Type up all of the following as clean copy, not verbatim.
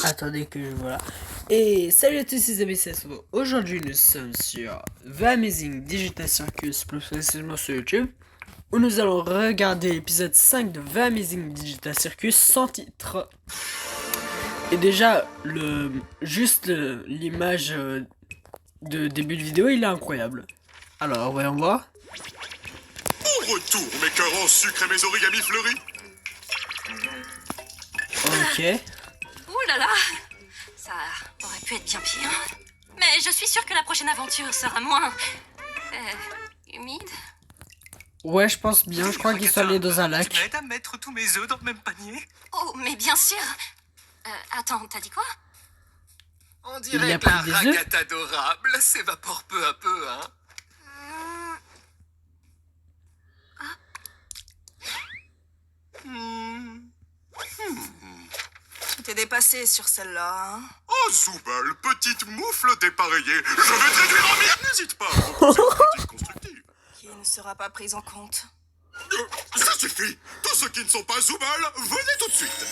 Attendez que je voilà. Et salut à tous les amis, c'est Sobo. Aujourd'hui nous sommes sur The Amazing Digital Circus, plus précisément sur YouTube, où nous allons regarder l'épisode 5 de The Amazing Digital Circus sans titre. Et déjà, l'image de début de vidéo, il est incroyable. Alors, voyons voir. Au retour, mes cœurs en sucre et mes origamis fleuris. Ok. Ouh là là, ça aurait pu être bien pire. Mais je suis sûre que la prochaine aventure sera moins... humide. Ouais, je pense bien, je crois qu'ils sont allés dans un lac. Tu m'aides à mettre tous mes œufs dans le même panier? Oh, mais bien sûr. Attends, t'as dit quoi? On Il y dirait a que la pris des œufs raclette adorable s'évapore peu à peu, hein. Tu t'es dépassé sur celle-là, hein? Oh, Zoubal, petite moufle dépareillée. Je vais te réduire en miettes, n'hésite pas à proposer une critique constructive. Qui ne sera pas prise en compte. Ça suffit. Tous ceux qui ne sont pas Zoubal, venez tout de suite.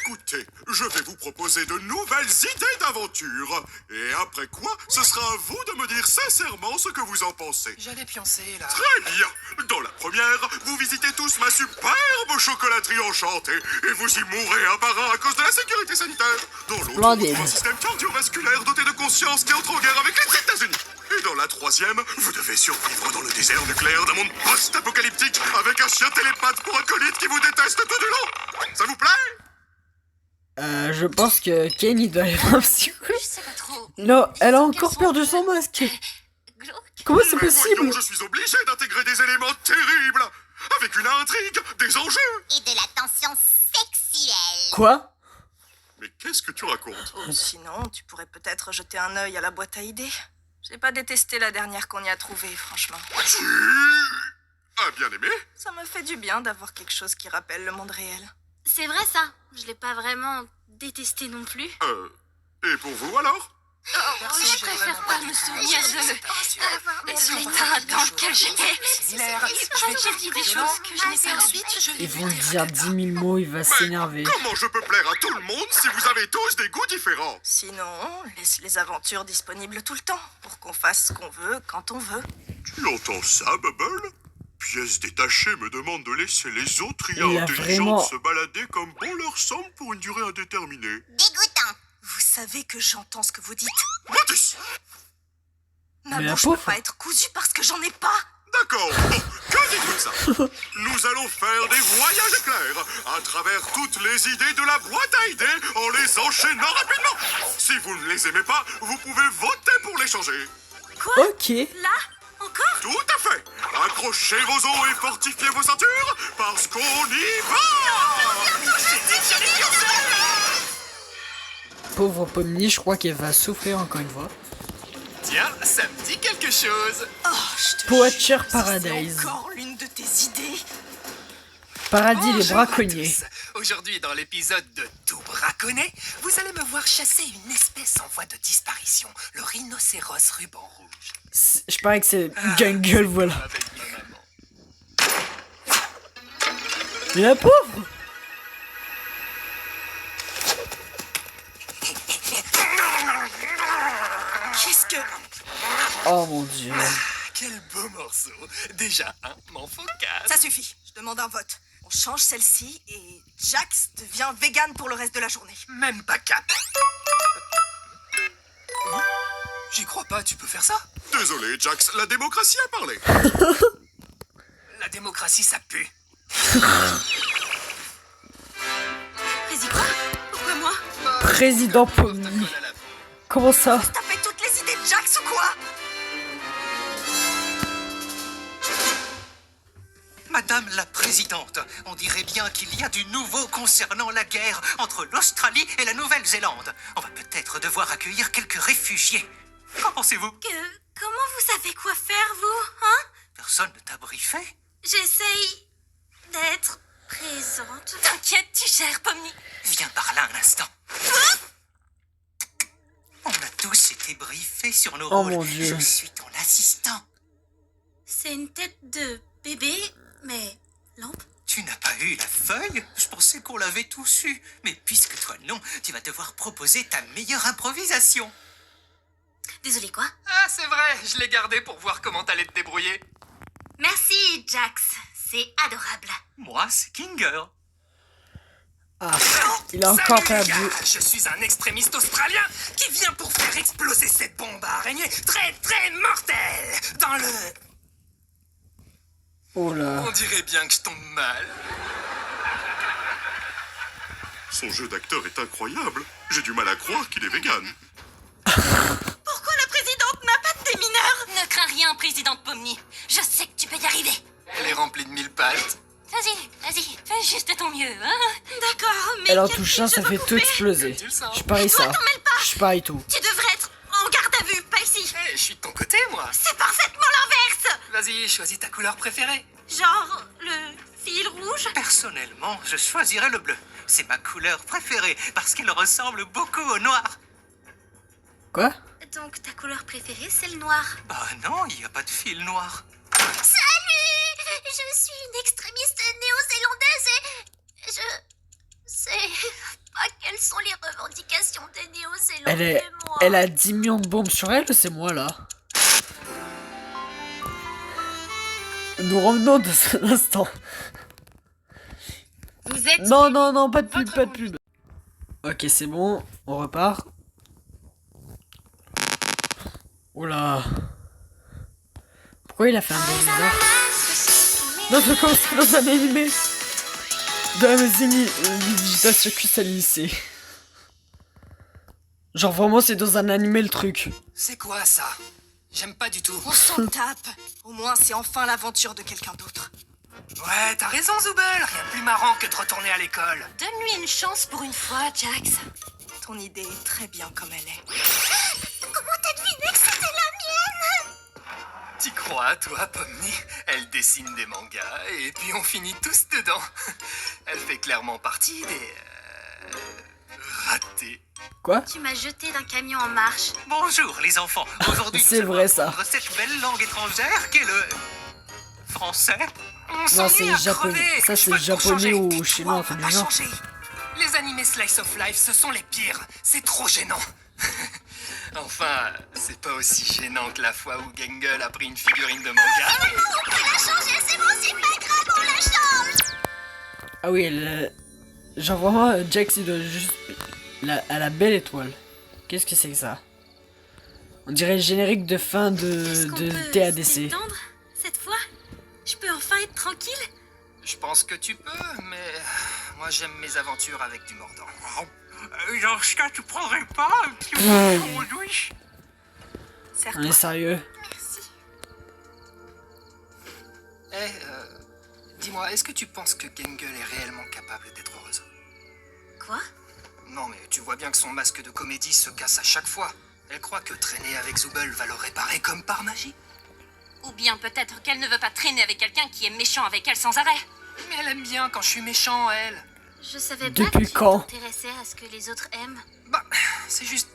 Écoutez, je vais vous proposer de nouvelles idées d'aventure. Et après quoi, ce sera à vous de me dire sincèrement ce que vous en pensez. J'allais pioncer, là. Très bien. Dans la première, vous visitez tous ma superbe chocolaterie enchantée et vous y mourrez un par un à cause de la sécurité sanitaire. Dans l'autre, Splendide. un système cardiovasculaire doté de conscience qui entre en guerre avec les États-Unis. Et dans la troisième, vous devez survivre dans le désert nucléaire d'un monde post-apocalyptique avec un chien télépathe pour acolyte qui vous déteste tout du long. Ça vous plaît? Je pense que Kenny doit aller voir un psycho. Je sais pas trop. Non, elle a encore peur de son masque. Glauque. Comment c'est Mais possible? voyons, je suis obligé d'intégrer des éléments terribles, avec une intrigue, des enjeux. Et de la tension sexuelle. Quoi? Mais qu'est-ce que tu racontes? Sinon, tu pourrais peut-être jeter un œil à la boîte à idées. J'ai pas détesté la dernière qu'on y a trouvée, franchement. Tu as bien aimé? Ça me fait du bien d'avoir quelque chose qui rappelle le monde réel. C'est vrai ça. Je l'ai pas vraiment détesté non plus. Et pour vous alors? Je préfère pas me souvenir de l'état dans lequel j'étais. Similaire. Il paraît que j'ai dit des choses que je n'ai pas ensuite. Ils vont dire 10 000 mots, il va s'énerver. Comment je peux plaire à tout le monde si vous avez tous des goûts différents? Sinon, laisse les aventures disponibles tout le temps, pour qu'on fasse ce qu'on veut, quand on veut. Tu entends ça, Bubble? Pièce détachée me demande de laisser les autres Il a IA intelligentes vraiment- se balader comme bon leur semble pour une durée indéterminée. Dégoûtant. Vous savez que j'entends ce que vous dites. Mathis! Ma Mais la bouche peut pauvre. pas être cousue parce que j'en ai pas. D'accord. Bon, que dites-vous de ça? Nous allons faire des voyages éclairs à travers toutes les idées de la boîte à idées en les enchaînant rapidement. Si vous ne les aimez pas, vous pouvez voter pour les changer. Ok. Là? Encore? Tout à fait. Accrochez vos os et fortifiez vos ceintures parce qu'on y va. Pauvre Pomni, je crois qu'elle va souffrir encore une fois. Tiens, ça me dit quelque chose. Oh, je te Poacher jure, ça, Paradise. c'est encore l'une de tes idées. Paradis les Bonjour à braconniers. tous. Aujourd'hui, dans l'épisode de Tout braconner, vous allez me voir chasser une espèce en voie de disparition, le rhinocéros ruban rouge. Je parie que c'est jungle, voilà. Avec ma maman. Mais la pauvre! Qu'est-ce que... Oh mon dieu. Quel beau morceau. Déjà un m'en faut quatre. Ça suffit, je demande un vote. On change celle-ci et Jax devient vegan pour le reste de la journée. Même pas quatre. J'y crois pas, tu peux faire ça? Désolé, Jax, la démocratie a parlé. La démocratie, ça pue. Président quoi? Pourquoi moi? Président Pomni. Comment ça? T'as fait toutes les idées de Jax ou quoi? Madame la Présidente, on dirait bien qu'il y a du nouveau concernant la guerre entre l'Australie et la Nouvelle-Zélande. On va peut-être devoir accueillir quelques réfugiés. Qu'en pensez-vous? Comment vous savez quoi faire, vous, hein? Personne ne t'a briefé? J'essaye d'être présente. T'inquiète, tu gères, Pomni. Viens par là un instant. On a tous été briefés sur nos Oh rôles. mon Dieu. Je suis ton assistant. C'est une tête de bébé, mais lampe. Tu n'as pas eu la feuille? Je pensais pensais qu'on l'avait tous eu. Mais puisque toi non, tu vas devoir proposer ta meilleure improvisation. Désolé, quoi? Ah, c'est vrai, je l'ai gardé pour voir comment t'allais te débrouiller. Merci, Jax. C'est adorable. Moi, c'est Kinger. Ah, il a encore Salut, les perdu. gars, je suis un extrémiste australien qui vient pour faire exploser cette bombe à araignée très très mortelle dans le... Oh là. On dirait bien que je tombe mal. Son jeu d'acteur est incroyable. J'ai du mal à croire qu'il est vegan. Pourquoi la présidente n'a pas de démineur? Ne crains rien, présidente Pomni. Je sais que tu peux y arriver. Elle est remplie de mille pattes. Vas-y, fais juste ton mieux, hein. D'accord, mais Elle en quel touche un, fil ça je fait dois tout couper? exploser. Tu le sens. Je parie ça. Toi, t'en mêles pas. Je parie tout. Tu devrais être en garde à vue, pas ici. Je suis de ton côté, moi. C'est parfaitement l'inverse. Vas-y, choisis ta couleur préférée. Genre, le fil rouge. Personnellement, je choisirais le bleu. C'est ma couleur préférée parce qu'elle ressemble beaucoup au noir. Quoi? Donc, ta couleur préférée, c'est le noir. Bah non, il n'y a pas de fil noir. Salut! Je suis une extrémiste néo-zélandaise et je sais pas quelles sont les revendications des Néo-Zélandais, moi. Elle a 10 millions de bombes sur elle, c'est moi là. Nous revenons de cet instant. Vous êtes... Non, pas de pub, pas de pub. Ok, c'est bon, on repart. Oula. Pourquoi il a fait un bruit bizarre? Non, c'est comme ça dans un animé. De Amazing Digital Circus à lycée. Genre vraiment c'est dans un animé le truc. C'est quoi ça? J'aime pas du tout. On s'en tape. Au moins, c'est enfin l'aventure de quelqu'un d'autre. Ouais, t'as raison, Zoubel. Rien de plus marrant que de retourner à l'école. Donne-lui une chance pour une fois, Jax. Ton idée est très bien comme elle est. Comment t'as deviné que c'était la mienne? T'y crois, toi, Pomni? Elle dessine des mangas et puis on finit tous dedans. Elle fait clairement partie des... ratés. Quoi? Tu m'as jeté d'un camion en marche. Bonjour les enfants. Aujourd'hui, C'est nous allons vrai, ça. apprendre cette belle langue étrangère qu'est le français. On Non, s'ennuie c'est à japonais. crever. Ça, Je c'est vote pour japonais changer. ou Tais-toi, chinois, un on truc va du pas genre. changer. Les animés Slice of Life, ce sont les pires. C'est trop gênant. Enfin, c'est pas aussi gênant que la fois où Gengel a pris une figurine de manga. On peut la changer, c'est bon, c'est pas grave, on la change. Ah oui, elle... Genre vraiment, Jax il doit juste... à la belle étoile. Qu'est-ce que c'est que ça? On dirait le générique de fin Est-ce qu'on de peut se TADC. détendre cette fois? Je peux enfin être tranquille? Je pense que tu peux, mais moi j'aime mes aventures avec du mordant. Dans ce cas, tu prendrais pas un petit Ouais. sandwich? On est sérieux? Merci. Dis-moi, est-ce que tu penses que Gengel est réellement capable d'être heureuse? Quoi? Non, mais tu vois bien que son masque de comédie se casse à chaque fois. Elle croit que traîner avec Zoubel va le réparer comme par magie. Ou bien peut-être qu'elle ne veut pas traîner avec quelqu'un qui est méchant avec elle sans arrêt. Mais elle aime bien quand je suis méchant, elle. Je savais pas Depuis que tu quand? t'intéressais à ce que les autres aiment. Bah, c'est juste...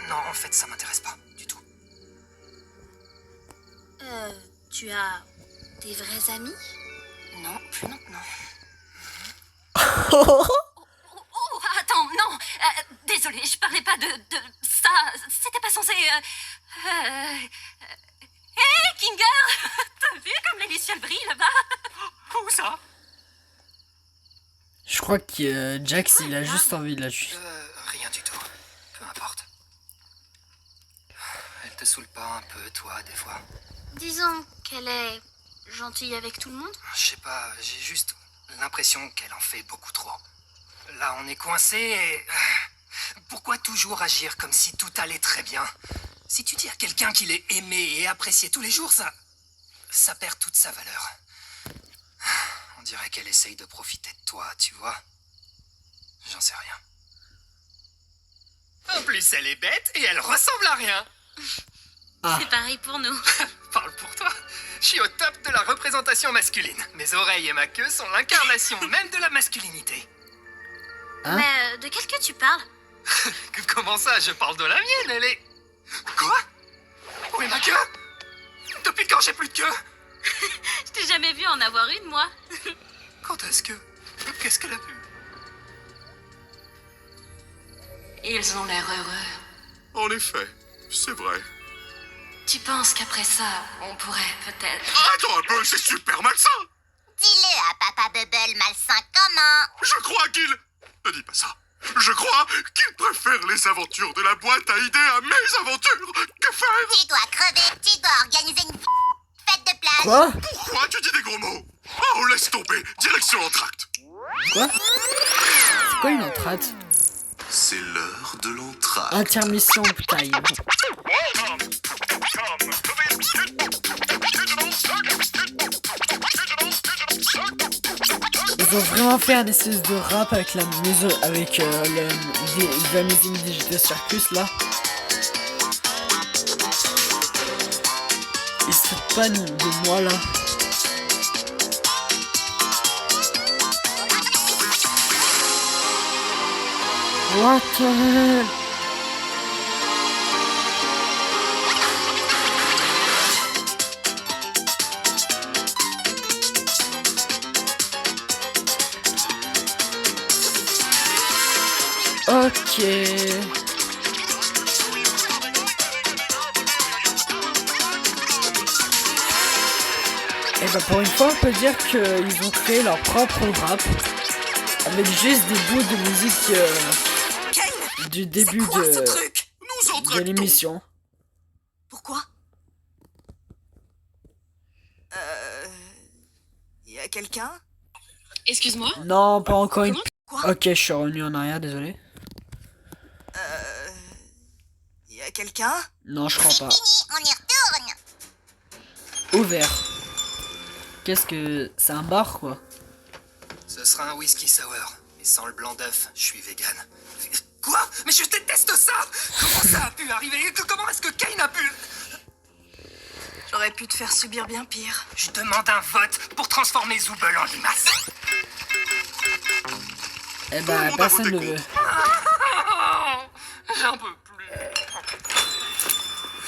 Non, en fait, ça m'intéresse pas, du tout. Tu as des vrais amis? Non, plus maintenant. Oh, attends, non. Désolée, je parlais pas de ça. C'était pas censé... Hé, Kinger. T'as vu comme les lucioles brillent là-bas? Où ça? Je crois que Jax il a juste envie de la tuer. Rien du tout. Peu importe. Elle te saoule pas un peu, toi, des fois? Disons qu'elle est gentille avec tout le monde. Je sais pas, j'ai juste l'impression qu'elle en fait beaucoup trop. Là, on est coincé et... Pourquoi toujours agir comme si tout allait très bien? Si tu dis à quelqu'un qu'il est aimé et apprécié tous les jours, ça perd toute sa valeur. On dirait qu'elle essaye de profiter de toi, tu vois? J'en sais rien. En plus, elle est bête et elle ressemble à rien. Ah. C'est pareil pour nous. Parle pour toi. Je suis au top de la représentation masculine. Mes oreilles et ma queue sont l'incarnation même de la masculinité. Hein? Mais de quelle queue tu parles? Comment ça, je parle de la mienne, elle est... Quoi? Où est ma queue? Depuis quand j'ai plus de queue? Je t'ai jamais vu en avoir une, moi. Quand est-ce que... Qu'est-ce qu'elle a vu? Ils ont l'air heureux. En effet, c'est vrai. Tu penses qu'après ça, on pourrait peut-être... Attends un peu, c'est super malsain. Dis-le à Papa Bubble malsain comment? Je crois qu'il... Ne dis pas ça. Je crois qu'il préfère les aventures de la boîte à idées à mes aventures. Que faire? Tu dois crever, tu dois organiser une fête de plage. Quoi? Pourquoi tu dis des gros mots? Oh, laisse tomber. Direction l'entracte. Quoi? C'est quoi une entrate? C'est l'heure de l'entracte. Intermission time. Ils ont vraiment fait un espèce de rap avec la maison, avec le Amazing Digital Circus là. Ils se foutent pas de moi là. What the hell? Ok. Et bah pour une fois on peut dire qu'ils ont créé leur propre rap avec juste des bouts de musique Kane, du début c'est quoi ce truc? Nous de entractons. l'émission. Pourquoi? Y a quelqu'un? Excuse-moi? Non, pas encore une... Quoi? Ok, je suis revenu en arrière, désolé. Y a quelqu'un? Non, je crois C'est pas. fini, on y retourne. Ouvert. Qu'est-ce que... C'est un bar, quoi? Ce sera un whisky sour, mais sans le blanc d'œuf. Je suis vegan. Quoi? Mais je déteste ça! Comment ça a pu arriver? Comment est-ce que Kane a pu... J'aurais pu te faire subir bien pire. Je demande un vote pour transformer Zooble en limace. Eh Tout le bah, monde a personne voté ne veut. J'en peux plus.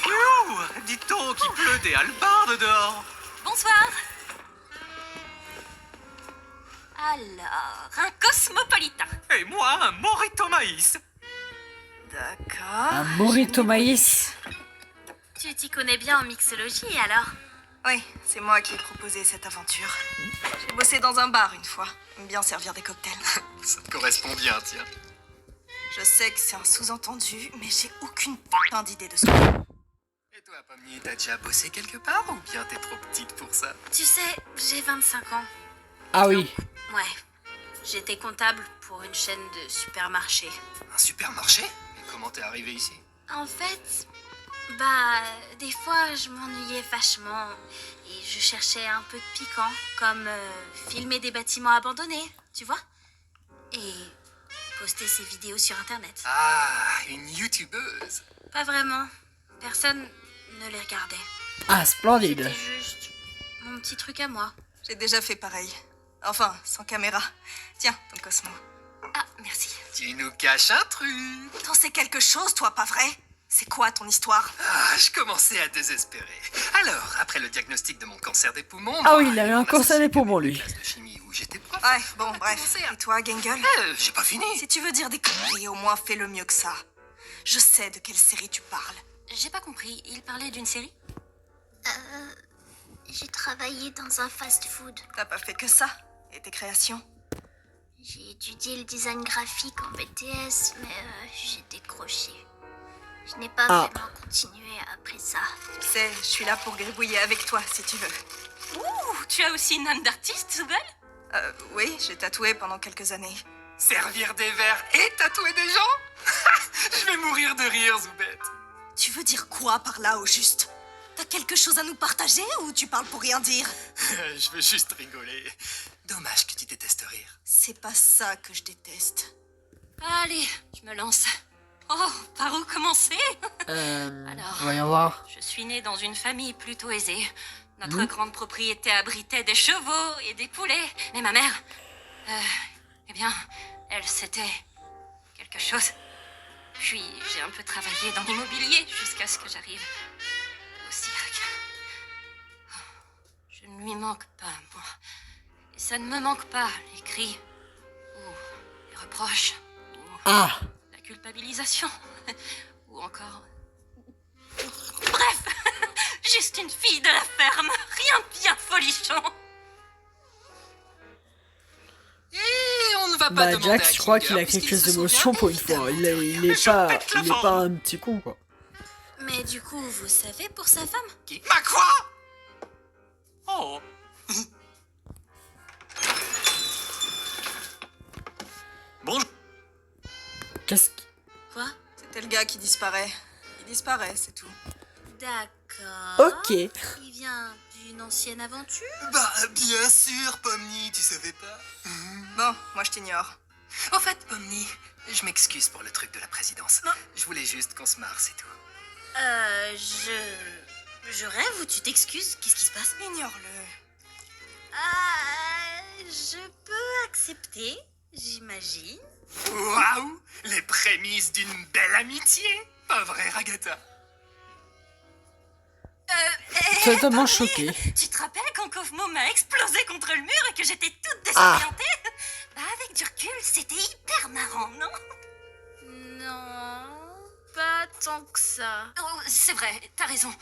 Phew, dites donc, il pleut des hallebardes dehors. Bonsoir. Alors, un cosmopolitain. Et moi, un morito maïs. D'accord. Un morito maïs. Tu t'y connais bien en mixologie alors? Oui, c'est moi qui ai proposé cette aventure. J'ai bossé dans un bar une fois. J'aime bien servir des cocktails. Ça te correspond bien, tiens. Je sais que c'est un sous-entendu, mais j'ai aucune putain d'idée de ce Et toi, Pommier, t'as déjà bossé quelque part ou bien t'es trop petite pour ça? Tu sais, j'ai 25 ans. Ah oui. Ouais. J'étais comptable pour une chaîne de supermarchés. Un supermarché? Et comment t'es arrivé ici? En fait, bah, des fois je m'ennuyais vachement et je cherchais un peu de piquant, comme filmer des bâtiments abandonnés, tu vois? Et poster ces vidéos sur internet. Ah, une youtubeuse. Pas vraiment. Personne ne les regardait. Ah, splendide. C'était juste mon petit truc à moi. J'ai déjà fait pareil. Enfin, sans caméra. Tiens, ton Cosmo. Ah, merci. Tu nous caches un truc. T'en sais quelque chose, toi, pas vrai? C'est quoi ton histoire? Ah, je commençais à désespérer. Alors, après le diagnostic de mon cancer des poumons... Ah moi, oui, il avait un cancer des poumons, lui. classe de chimie où j'étais prof. Ouais, bon, on a bref. commencé à- Et toi, Gangle? J'ai pas fini. Si tu veux dire des conneries, au moins fais-le mieux que ça. Je sais de quelle série tu parles. J'ai pas compris. Il parlait d'une série? J'ai travaillé dans un fast-food. T'as pas fait que ça. Et tes créations? J'ai étudié le design graphique en BTS, mais j'ai décroché. Je n'ai pas Ah. vraiment continué après ça. Tu sais, je suis là pour gribouiller avec toi, si tu veux. Ouh, tu as aussi une âme d'artiste, Zooble? Oui, j'ai tatoué pendant quelques années. Servir des verres et tatouer des gens? Je vais mourir de rire, Zoubette. Tu veux dire quoi par là, au juste? T'as quelque chose à nous partager ou tu parles pour rien dire? Je veux juste rigoler. Dommage que tu détestes rire. C'est pas ça que je déteste. Allez, je me lance. Oh, par où commencer? Alors, Voyons voir. je suis née dans une famille plutôt aisée. Notre grande propriété abritait des chevaux et des poulets. Mais ma mère, eh bien, elle, c'était quelque chose. Puis, j'ai un peu travaillé dans l'immobilier jusqu'à ce que j'arrive au cirque. Je ne lui manque pas, moi. Et ça ne me manque pas, les cris, reproches, ou Ah, la culpabilisation, ou encore... Bref, juste une fille de la ferme, rien de bien folichon. Et on ne va pas bah demander à Jax, je crois Ginger, qu'il a puisqu'il quelques se souvient émotions pour une fois. évidemment. Il est pas un petit con, quoi. Mais du coup, vous savez pour sa femme? Qui Ma quoi Oh. Bonjour. Qu'est-ce qui... Quoi? C'était le gars qui disparaît. Il disparaît, c'est tout. D'accord. Ok. Il vient d'une ancienne aventure? Bah, bien sûr, Pomni, tu savais pas. Bon, moi je t'ignore. En fait, Pomni, je m'excuse pour le truc de la présidence. Je voulais juste qu'on se marre, c'est tout. Je rêve ou tu t'excuses? Qu'est-ce qui se passe? Ignore-le. Je peux accepter, j'imagine. Waouh, les prémices d'une belle amitié. Pas vrai, Ragata? Totalement choqué. Tu te rappelles quand Cosmo m'a explosé contre le mur et que j'étais toute désorientée? Bah avec du recul, c'était hyper marrant, non? Non, pas tant que ça. Oh, c'est vrai, t'as raison.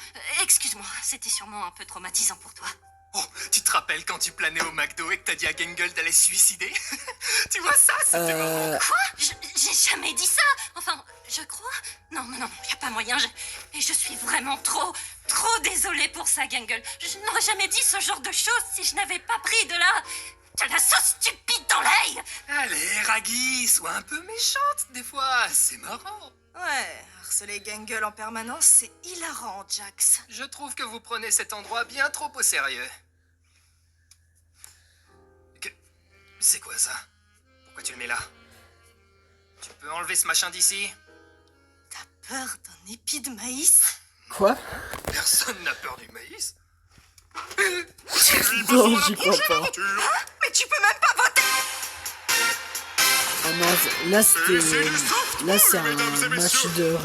Excuse-moi, c'était sûrement un peu traumatisant pour toi. Oh, tu te rappelles quand tu planais au McDo et que t'as dit à Gengel d'aller se suicider? Tu vois ça, c'était marrant. Quoi? J'ai jamais dit ça. Enfin, je crois. Non, y a pas moyen. Et je suis vraiment trop désolée pour ça, Gengel. Je n'aurais jamais dit ce genre de choses si je n'avais pas pris de la sauce stupide dans l'œil. Allez, Raggy, sois un peu méchante des fois, c'est marrant. Ouais, harceler Gangle en permanence, c'est hilarant, Jax. Je trouve que vous prenez cet endroit bien trop au sérieux. C'est quoi ça? Pourquoi tu le mets là? Tu peux enlever ce machin d'ici? T'as peur d'un épi de maïs? Quoi? Personne n'a peur du maïs. Non, j'y crois pas. Mais tu peux même pas voter! Ah non, là c'était... Là c'est un match de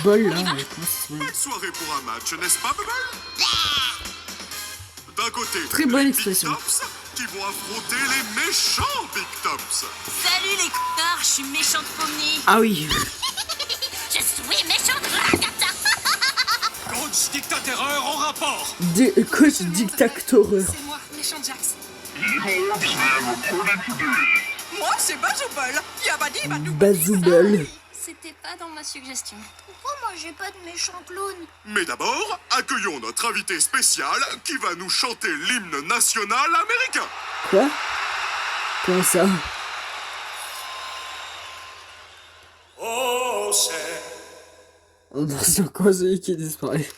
bol, là. Mais comment ça s'appelle? Belle soirée pour un match, n'est-ce pas, Bubble? D'un côté, Très bonne les expression. Big Tops qui vont affronter les méchants Big Tops. Salut les connards, je suis méchante Pomni. Ah oui. Je suis méchante Ragata. Coach Dictaterreur en rapport. Coach dictatoreur. C'est moi, méchant Jax. Moi, c'est Bazoubol. Yabadi Badou. Bazoubel. C'était pas dans ma suggestion. Pourquoi moi j'ai pas de méchant clown? Mais d'abord, accueillons notre invité spécial qui va nous chanter l'hymne national américain. Quoi? Comment ça? Oh, Oh non, c'est quoi celui qui disparaît?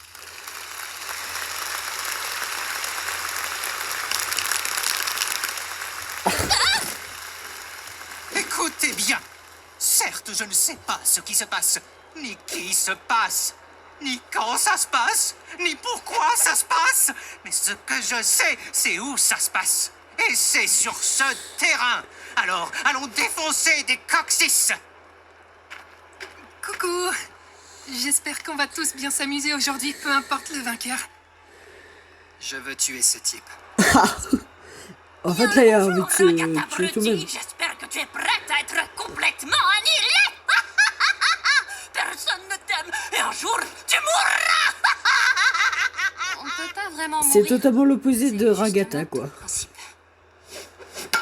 Écoutez bien. Certes, je ne sais pas ce qui se passe, ni qui se passe, ni quand ça se passe, ni pourquoi ça se passe. Mais ce que je sais, c'est où ça se passe. Et c'est sur ce terrain. Alors, allons défoncer des coccyx. Coucou. J'espère qu'on va tous bien s'amuser aujourd'hui, peu importe le vainqueur. Je veux tuer ce type. En fait, là, il a envie de se Ragata tuer tout de même. Brutti, j'espère que tu es prête à être complètement annihilée. Personne ne t'aime et un jour tu mourras. On peut pas vraiment mourir. C'est totalement l'opposé de Ragata, quoi.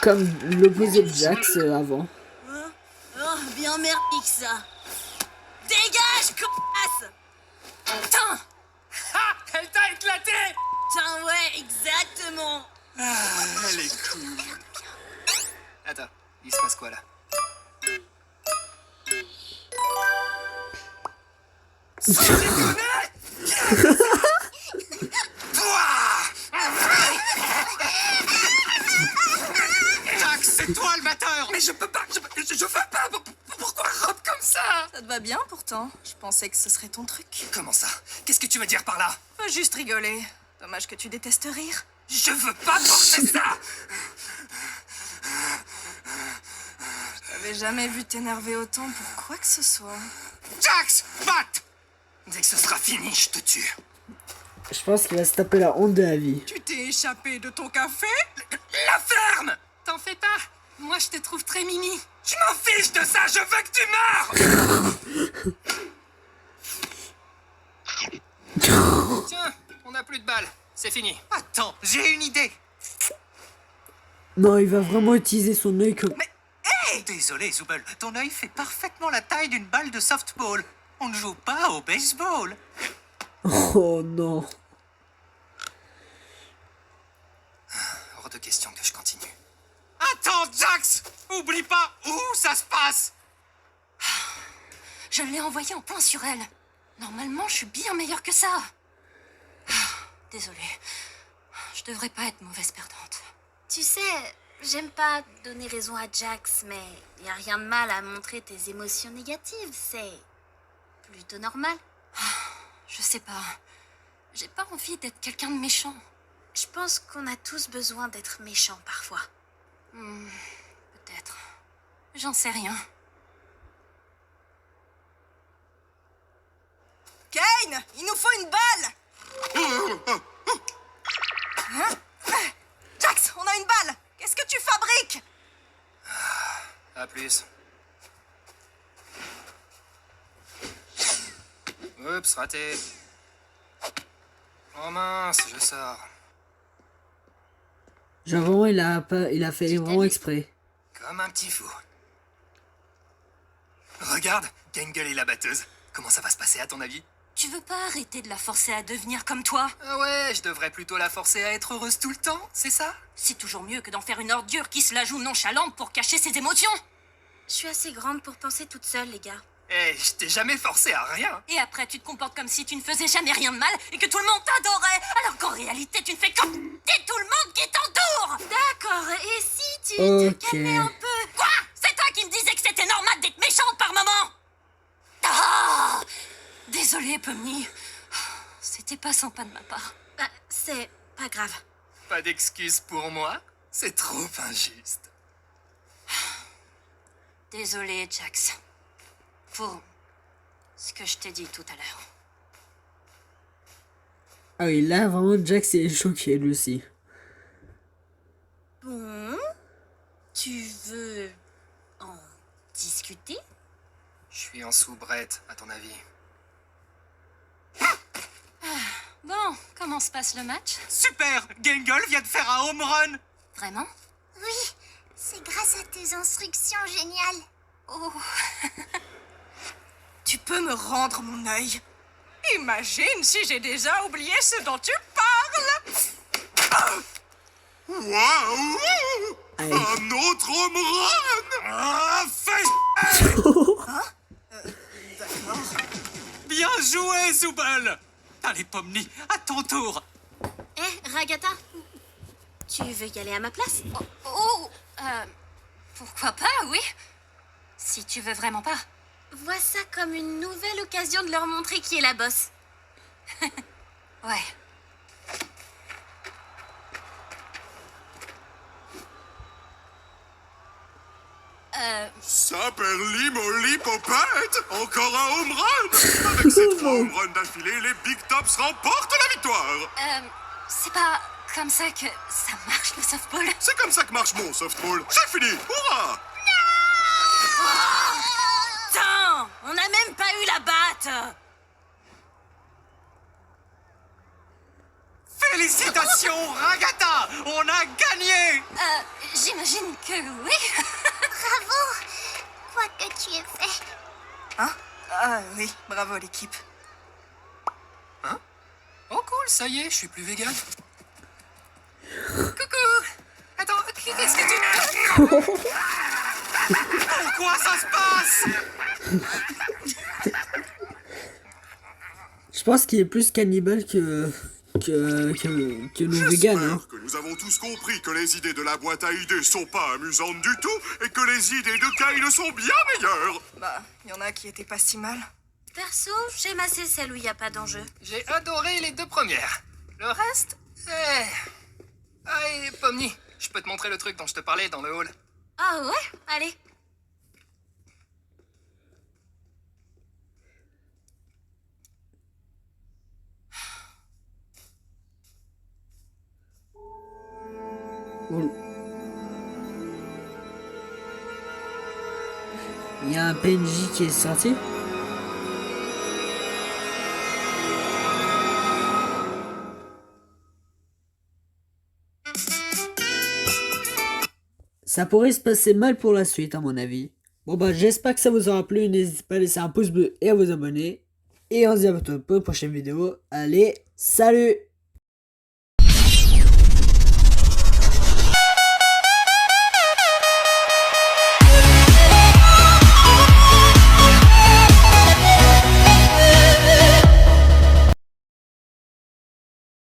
Comme l'opposé de Jax avant. Oh, bien merdique ça. Dégage, connasse! Putain. Ah, elle t'a éclaté. Putain, ouais, exactement. Elle est cool. Attends, il se passe quoi là? Jax, c'est toi le batteur. Mais je peux pas, je veux pas. Pourquoi Rob comme ça? Ça te va bien pourtant. Je pensais que ce serait ton truc. Comment ça? Qu'est-ce que tu veux dire par là? Faut juste rigoler. Dommage que tu détestes rire. Je veux pas forcer ça. J'avais jamais vu t'énerver autant pour quoi que ce soit. Jax, batte. Dès que ce sera fini, je te tue. Je pense qu'il va se taper la honte de la vie. Tu t'es échappé de ton café? La ferme! T'en fais pas. Moi, je te trouve très mimi. Je m'en fiche de ça, je veux que tu meurs. Tiens, on n'a plus de balles. C'est fini. Attends, j'ai une idée. Non, il va vraiment utiliser son œil comme... Désolé, Zubel, ton œil fait parfaitement la taille d'une balle de softball. On ne joue pas au baseball. Oh non. Hors de question que je continue. Attends, Jax! Oublie pas où ça se passe! Je l'ai envoyé en point sur elle. Normalement, je suis bien meilleure que ça. Désolée. Je devrais pas être mauvaise perdante. Tu sais, j'aime pas donner raison à Jax, mais y a rien de mal à montrer tes émotions négatives. C'est plutôt normal. Je sais pas. J'ai pas envie d'être quelqu'un de méchant. Je pense qu'on a tous besoin d'être méchants parfois. Peut-être. J'en sais rien. Kane, il nous faut une balle. Hein? Jax, on a une balle. Qu'est-ce que tu fabriques? À plus. Oups, raté. Oh mince, je sors. Genre vraiment, il a fait vraiment exprès. Comme un petit fou. Regarde, Gangle est la batteuse. Comment ça va se passer à ton avis? Tu veux pas arrêter de la forcer à devenir comme toi? Ah ouais, je devrais plutôt la forcer à être heureuse tout le temps, c'est ça? C'est toujours mieux que d'en faire une ordure qui se la joue nonchalante pour cacher ses émotions. Je suis assez grande pour penser toute seule, les gars. Eh, je t'ai jamais forcé à rien. Et après, tu te comportes comme si tu ne faisais jamais rien de mal et que tout le monde t'adorait, alors qu'en réalité, tu ne fais que t'es tout le monde qui t'entoure. D'accord, et si tu te Ok. calmais un peu? Quoi? C'est toi qui me disais que c'était normal d'être méchante par moment? Ah! Désolée, Pomni. C'était pas sympa de ma part. Bah, c'est pas grave. Pas d'excuses pour moi? C'est trop injuste. Désolée, Jax. Pour ce que je t'ai dit tout à l'heure. Ah oui, là vraiment, Jax est choqué lui aussi. Bon, tu veux en discuter? Je suis en soubrette, à ton avis. Bon, comment se passe le match? Super! Gangle vient de faire un home run! Vraiment? Oui, c'est grâce à tes instructions géniales. Oh, Tu peux me rendre mon œil? Imagine si j'ai déjà oublié ce dont tu parles. Waouh! Un autre home run! Ah, bien joué, Zubel! Allez, Pomni, à ton tour! Eh, Ragata, tu veux y aller à ma place? pourquoi pas, oui? Si tu veux vraiment pas. Vois ça comme une nouvelle occasion de leur montrer qui est la boss. Ouais. Saperli molly popette! Encore un home run! Avec ces 3 home runs d'affilée, les Big Tops remportent la victoire! C'est pas comme ça que ça marche le softball. C'est comme ça que marche mon softball. C'est fini! Hurrah! Putain, on n'a même pas eu la batte. Félicitations, Ragata! On a gagné! J'imagine que oui. Bravo! Quoi que tu aies fait. Hein? Ah oui, bravo l'équipe. Oh cool, ça y est, je suis plus vegan. Coucou! Attends, qu'est-ce que tu... Quoi ça se passe? Je pense qu'il est plus cannibale que nos véganes. Hein. J'espère que nous avons tous compris que les idées de la boîte à idées sont pas amusantes du tout et que les idées de Kyle sont bien meilleures. Bah, il y en a qui étaient pas si mal. Perso, j'aime assez celle où il n'y a pas d'enjeu. J'ai adoré les 2 premières. Le reste, Ah, et Pomni, je peux te montrer le truc dont je te parlais dans le hall. Ah ouais? Allez. Bon. Il y a un PNJ qui est sorti. Ça pourrait se passer mal pour la suite, à mon avis. Bon bah, j'espère que ça vous aura plu. N'hésitez pas à laisser un pouce bleu et à vous abonner. Et on se dit à bientôt pour une prochaine vidéo. Allez, salut!